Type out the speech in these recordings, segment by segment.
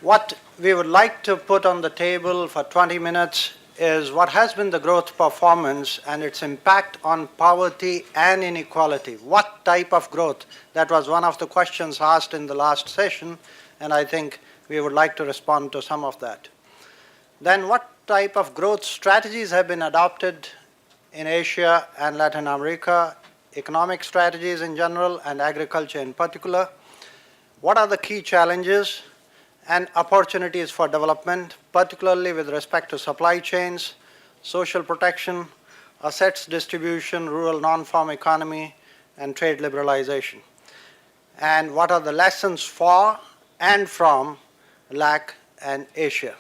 What we would like to put on the table for 20 minutes is what has been the growth performance and its impact on poverty and inequality. What type of growth? That was one of the questions asked in the last session, and I think we would like to respond to some of that. Then what type of growth strategies have been adopted in Asia and Latin America, economic strategies in general and agriculture in particular? What are the key challenges and opportunities for development, particularly with respect to supply chains, social protection, assets distribution, rural non-farm economy, and trade liberalization? And what are the lessons for and from LAC and Asia?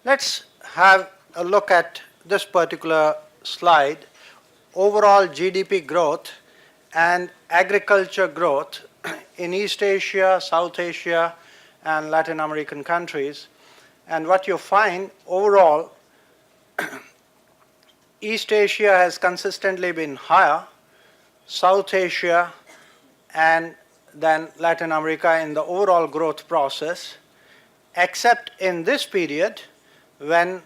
Let's have a look at this particular slide. Overall GDP growth and agriculture growth in East Asia, South Asia, and Latin American countries. And what you find overall, East Asia has consistently been higher, South Asia, and then Latin America in the overall growth process, except in this period when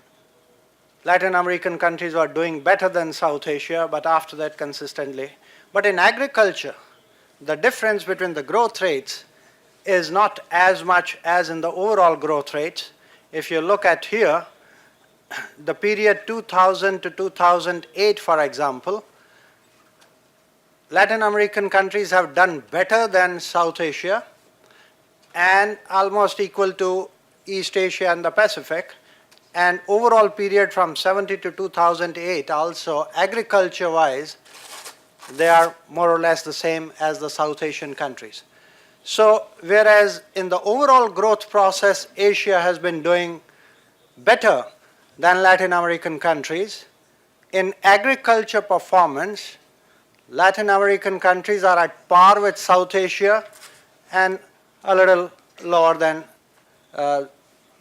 Latin American countries were doing better than South Asia, but after that consistently. But in agriculture, the difference between the growth rates is not as much as in the overall growth rates. If you look at here, the period 2000 to 2008, for example, Latin American countries have done better than South Asia and almost equal to East Asia and the Pacific. And overall period from 70 to 2008 also, agriculture-wise, they are more or less the same as the South Asian countries. So whereas in the overall growth process, Asia has been doing better than Latin American countries, in agriculture performance, Latin American countries are at par with South Asia and a little lower than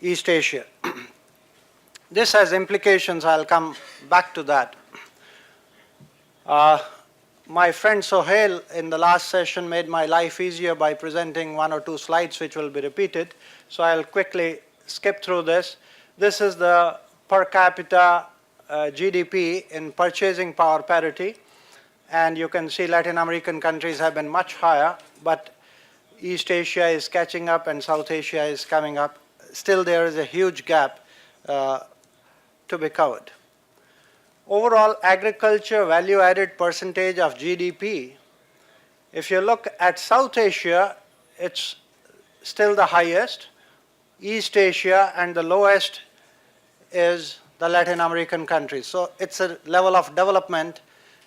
East Asia. This has implications. I'll come back to that. My friend Sohail in the last session made my life easier by presenting one or two slides which will be repeated. So I'll quickly skip through this. This is the per capita GDP in purchasing power parity. And you can see Latin American countries have been much higher, but East Asia is catching up and South Asia is coming up. Still there is a huge gap to be covered. Overall agriculture value added percentage of GDP, if you look at South Asia, it's still the highest, East Asia, and the lowest is the Latin American countries. So it's a level of development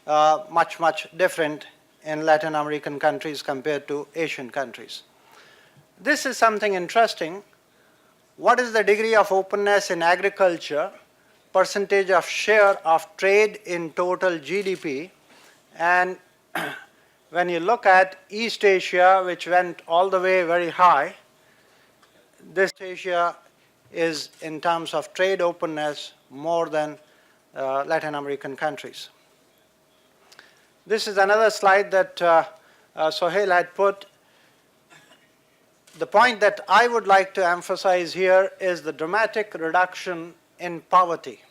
much, much different in Latin American countries compared to Asian countries. This is something interesting. What is the degree of openness in agriculture, percentage of share of trade in total GDP? And when you look at East Asia, which went all the way very high, this Asia is in terms of trade openness more than Latin American countries. This is another slide that Sohail had put. The point that I would like to emphasize here is the dramatic reduction in poverty.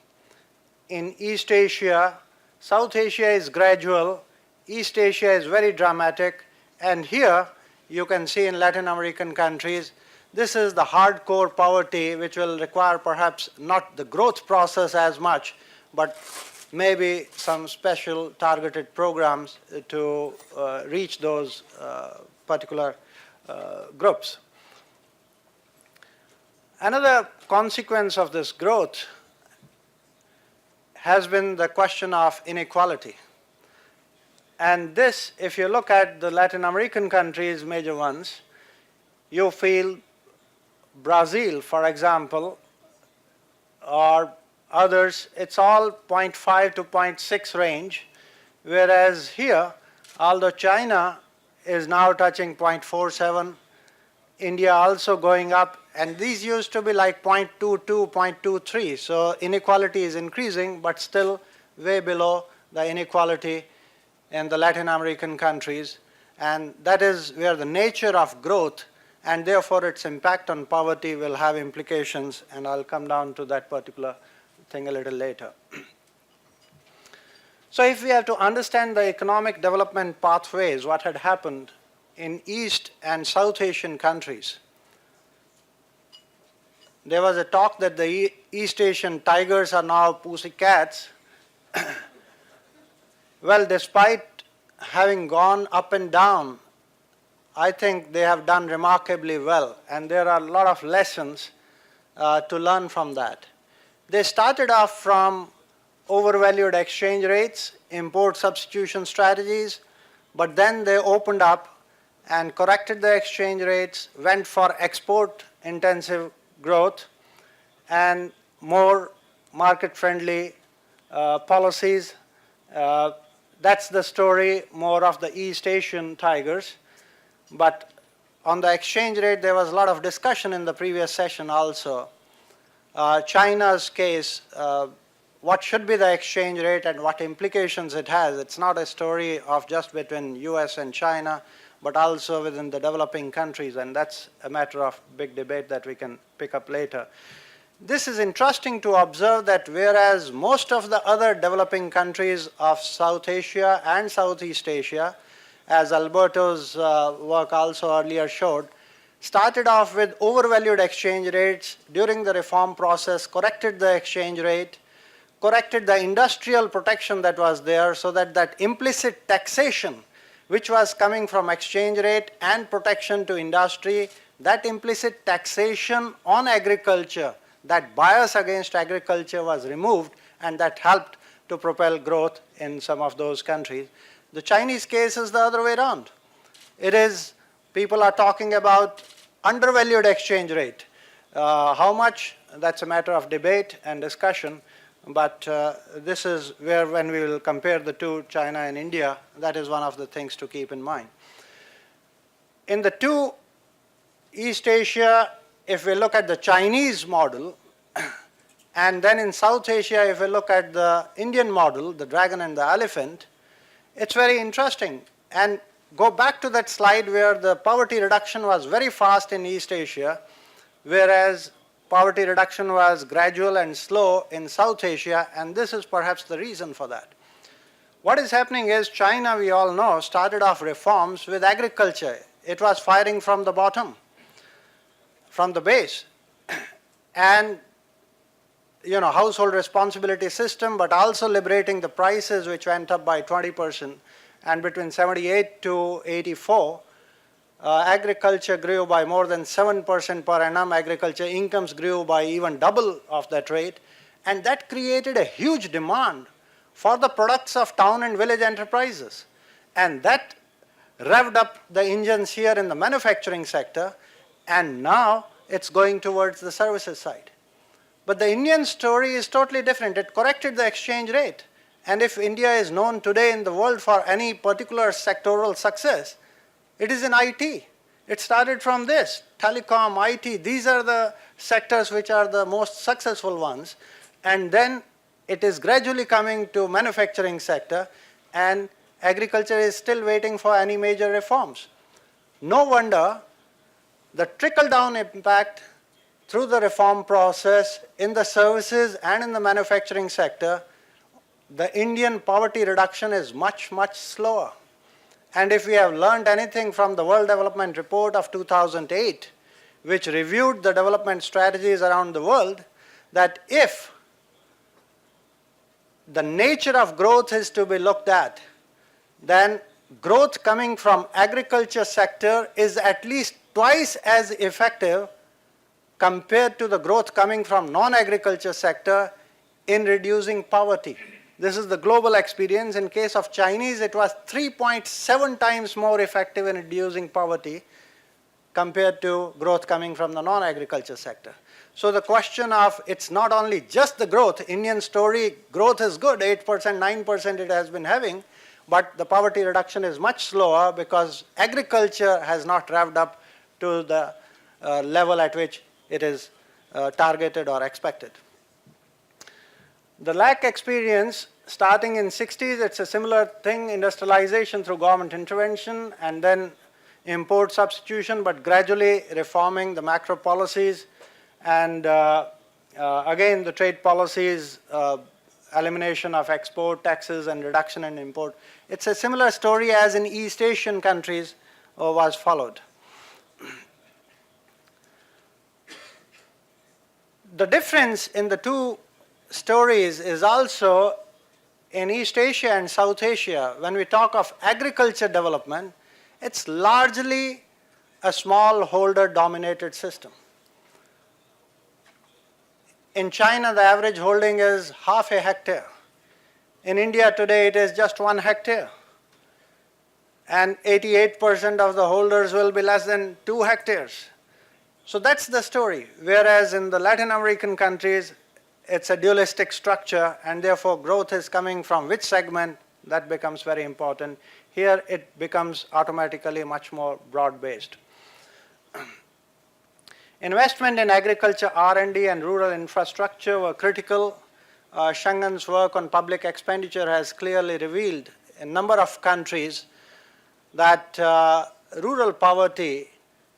In East Asia, South Asia is gradual, East Asia is very dramatic, and here you can see in Latin American countries, this is the hardcore poverty which will require perhaps not the growth process as much, but maybe some special targeted programs to reach those particular groups. Another consequence of this growth has been the question of inequality. And this, if you look at the Latin American countries, major ones, you feel Brazil, for example, or others, it's all 0.5 to 0.6 range, whereas here, although China is now touching 0.47, India also going up, and these used to be like 0.22, 0.23. So inequality is increasing, but still way below the inequality in the Latin American countries. And that is where the nature of growth and therefore its impact on poverty will have implications, and I'll come down to that particular thing a little later. So if we have to understand the economic development pathways, what had happened in East and South Asian countries, there was a talk that the East Asian tigers are now pussycats. Well, despite having gone up and down, I think they have done remarkably well, and there are a lot of lessons to learn from that. They started off from overvalued exchange rates, import substitution strategies, but then they opened up and corrected the exchange rates, went for export-intensive growth and more market-friendly policies. That's the story more of the East Asian tigers. But on the exchange rate, there was a lot of discussion in the previous session also. China's case, what should be the exchange rate and what implications it has. It's not a story of just between US and China, but also within the developing countries, and that's a matter of big debate that we can pick up later. This is interesting to observe that whereas most of the other developing countries of South Asia and Southeast Asia, as Alberto's work also earlier showed, started off with overvalued exchange rates during the reform process, corrected the exchange rate, corrected the industrial protection that was there, so that that implicit taxation which was coming from exchange rate and protection to industry, that implicit taxation on agriculture, that bias against agriculture was removed, and that helped to propel growth in some of those countries. The Chinese case is the other way around. It is, people are talking about undervalued exchange rate. How much? That's a matter of debate and discussion, but this is where, when we will compare the two, China and India, that is one of the things to keep in mind. In the two East Asia, if we look at the Chinese model, and then in South Asia, if we look at the Indian model, the dragon and the elephant, it's very interesting. And go back to that slide where the poverty reduction was very fast in East Asia, whereas poverty reduction was gradual and slow in South Asia, and this is perhaps the reason for that. What is happening is China, we all know, started off reforms with agriculture. It was firing from the bottom, from the base. And household responsibility system, but also liberating the prices, which went up by 20%. And between 78 to 84, agriculture grew by more than 7% per annum. Agriculture incomes grew by even double of that rate. And that created a huge demand for the products of town and village enterprises. And that revved up the engines here in the manufacturing sector, and now it's going towards the services side. But the Indian story is totally different. It corrected the exchange rate. And if India is known today in the world for any particular sectoral success, it is in IT. It started from this, telecom, IT. These are the sectors which are the most successful ones. And then it is gradually coming to manufacturing sector, and agriculture is still waiting for any major reforms. No wonder the trickle-down impact through the reform process in the services and in the manufacturing sector, the Indian poverty reduction is much, much slower. And if we have learned anything from the World Development Report of 2008, which reviewed the development strategies around the world, that if the nature of growth is to be looked at, then growth coming from agriculture sector is at least twice as effective compared to the growth coming from non-agriculture sector in reducing poverty. This is the global experience. In case of Chinese, it was 3.7 times more effective in reducing poverty compared to growth coming from the non-agriculture sector. So the question of, it's not only just the growth, Indian story, growth is good, 8%, 9% it has been having, but the poverty reduction is much slower because agriculture has not revved up to the level at which it is targeted or expected. The LAC experience, starting in 60s, it's a similar thing, industrialization through government intervention, and then import substitution, but gradually reforming the macro policies and again the trade policies, elimination of export taxes and reduction in import. It's a similar story as in East Asian countries was followed. The difference in the two stories is also in East Asia and South Asia. When we talk of agriculture development, it's largely a smallholder dominated system. In China, the average holding is half a hectare. In India today, it is just 1 hectare. And 88% of the holders will be less than 2 hectares. So that's the story. Whereas in the Latin American countries, it's a dualistic structure, and therefore growth is coming from which segment, that becomes very important. Here it becomes automatically much more broad-based. Investment in agriculture, R&D and rural infrastructure were critical. Shangan's work on public expenditure has clearly revealed in a number of countries that rural poverty,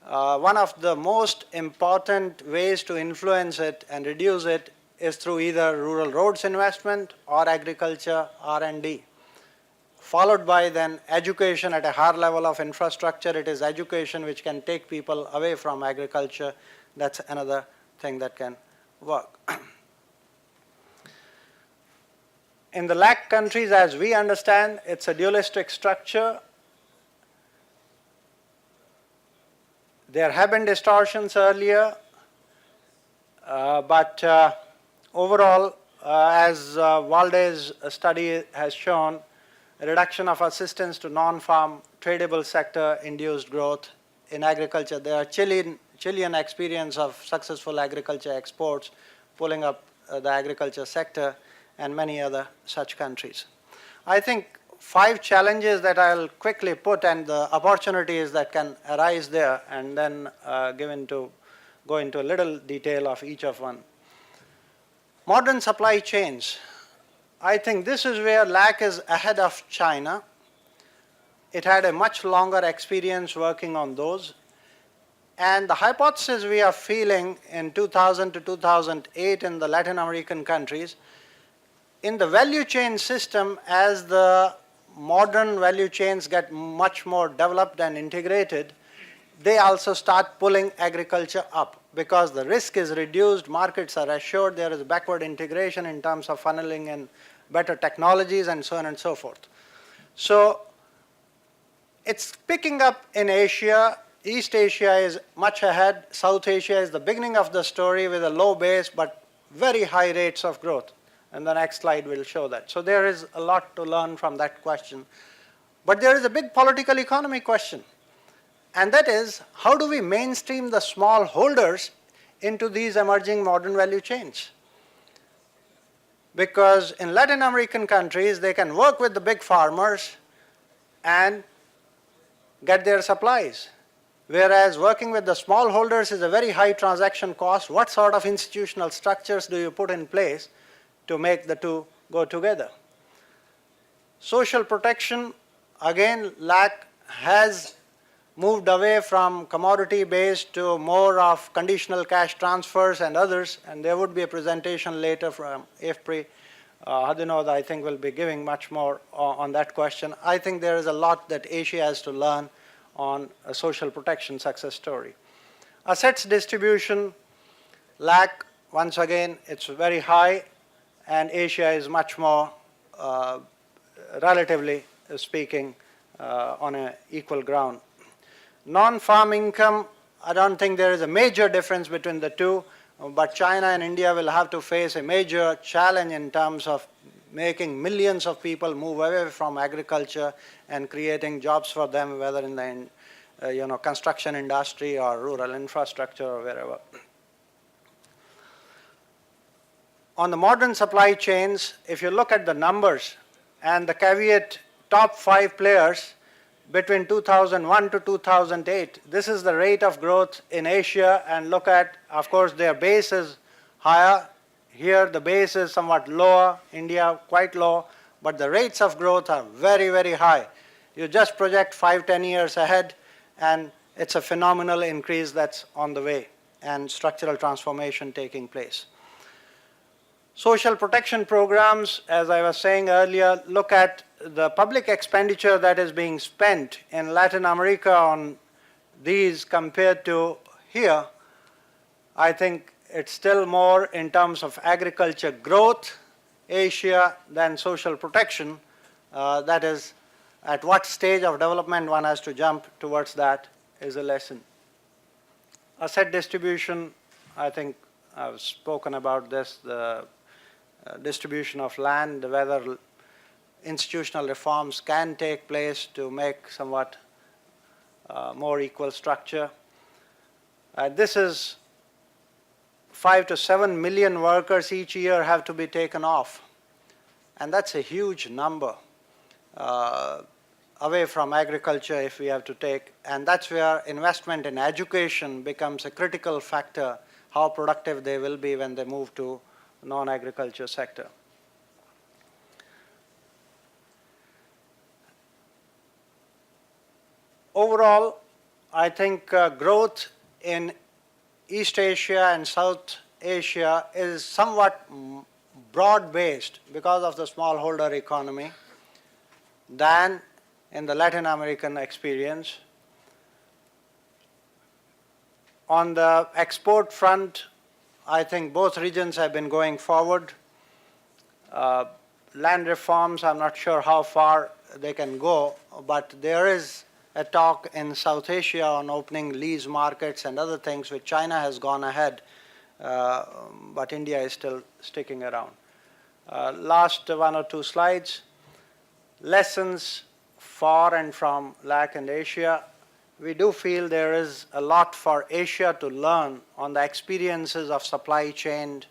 one of the most important ways to influence it and reduce it is through either rural roads investment or agriculture R&D, followed by then education at a higher level of infrastructure. It is education which can take people away from agriculture. That's another thing that can work. In the LAC countries, as we understand, it's a dualistic structure. There have been distortions earlier, but overall, as Valdez's study has shown, a reduction of assistance to non-farm tradable sector induced growth in agriculture. There are Chilean experience of successful agriculture exports pulling up the agriculture sector and many other such countries. I think 5 challenges that I'll quickly put and the opportunities that can arise there, and then go into a little detail of each of one. Modern supply chains. I think this is where LAC is ahead of China. It had a much longer experience working on those. And the hypothesis we are feeling in 2000 to 2008 in the Latin American countries, in the value chain system, as the modern value chains get much more developed and integrated, they also start pulling agriculture up because the risk is reduced, markets are assured, there is backward integration in terms of funneling and better technologies and so on and so forth. So it's picking up in Asia. East Asia is much ahead. South Asia is the beginning of the story with a low base but very high rates of growth. And the next slide will show that. So there is a lot to learn from that question. But there is a big political economy question. And that is, how do we mainstream the small holders into these emerging modern value chains? Because in Latin American countries, they can work with the big farmers and get their supplies. Whereas working with the small holders is a very high transaction cost. What sort of institutional structures do you put in place to make the two go together? Social protection, again, LAC has moved away from commodity-based to more of conditional cash transfers and others, and there would be a presentation later from IFPRI. Hadinod, I think, will be giving much more on that question. I think there is a lot that Asia has to learn on a social protection success story. Assets distribution, LAC, once again, it's very high, and Asia is much more, relatively speaking, on an equal ground. Non-farm income, I don't think there is a major difference between the two, but China and India will have to face a major challenge in terms of making millions of people move away from agriculture and creating jobs for them, whether in the construction industry or rural infrastructure or wherever. On the modern supply chains, if you look at the numbers and the caveat top 5 players between 2001 to 2008, this is the rate of growth in Asia, and look at, of course, their base is higher. Here the base is somewhat lower, India quite low, but the rates of growth are very, very high. You just project 5-10 years ahead and it's a phenomenal increase that's on the way and structural transformation taking place. Social protection programs, as I was saying earlier, look at the public expenditure that is being spent in Latin America on these compared to here. I think it's still more in terms of agriculture growth, Asia, than social protection. That is, at what stage of development one has to jump towards that is a lesson. Asset distribution, I think I've spoken about this, the distribution of land, whether institutional reforms can take place to make somewhat more equal structure. This is 5 to 7 million workers each year have to be taken off, and that's a huge number away from agriculture if we have to take, and that's where investment in education becomes a critical factor, how productive they will be when they move to non-agriculture sector. Overall, I think growth in East Asia and South Asia is somewhat broad-based because of the smallholder economy than in the Latin American experience. On the export front, I think both regions have been going forward. Land reforms, I'm not sure how far they can go, but there is a talk in South Asia on opening lease markets and other things which China has gone ahead, but India is still sticking around. Last 1 or 2 slides. Lessons for and from LAC and Asia. We do feel there is a lot for Asia to learn on the experiences of supply chain,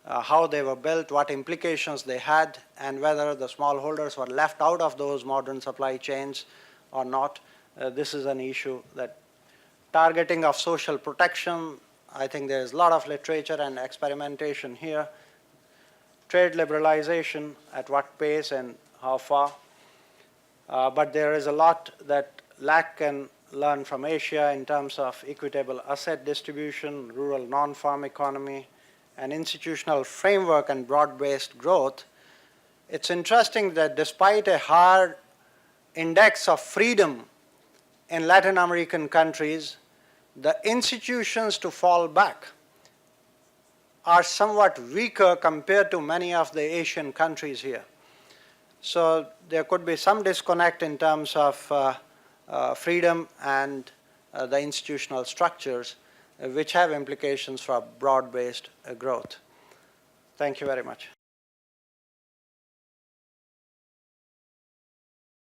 how they were built, what implications they had, and whether the smallholders were left out of those modern supply chains or not. This is an issue that targeting of social protection, I think there is a lot of literature and experimentation here. Trade liberalization, at what pace and how far. But there is a lot that LAC can learn from Asia in terms of equitable asset distribution, rural non-farm economy, and institutional framework and broad-based growth. It's interesting that despite a high index of freedom in Latin American countries, the institutions to fall back are somewhat weaker compared to many of the Asian countries here. So there could be some disconnect in terms of freedom and the institutional structures, which have implications for broad-based growth. Thank you very much.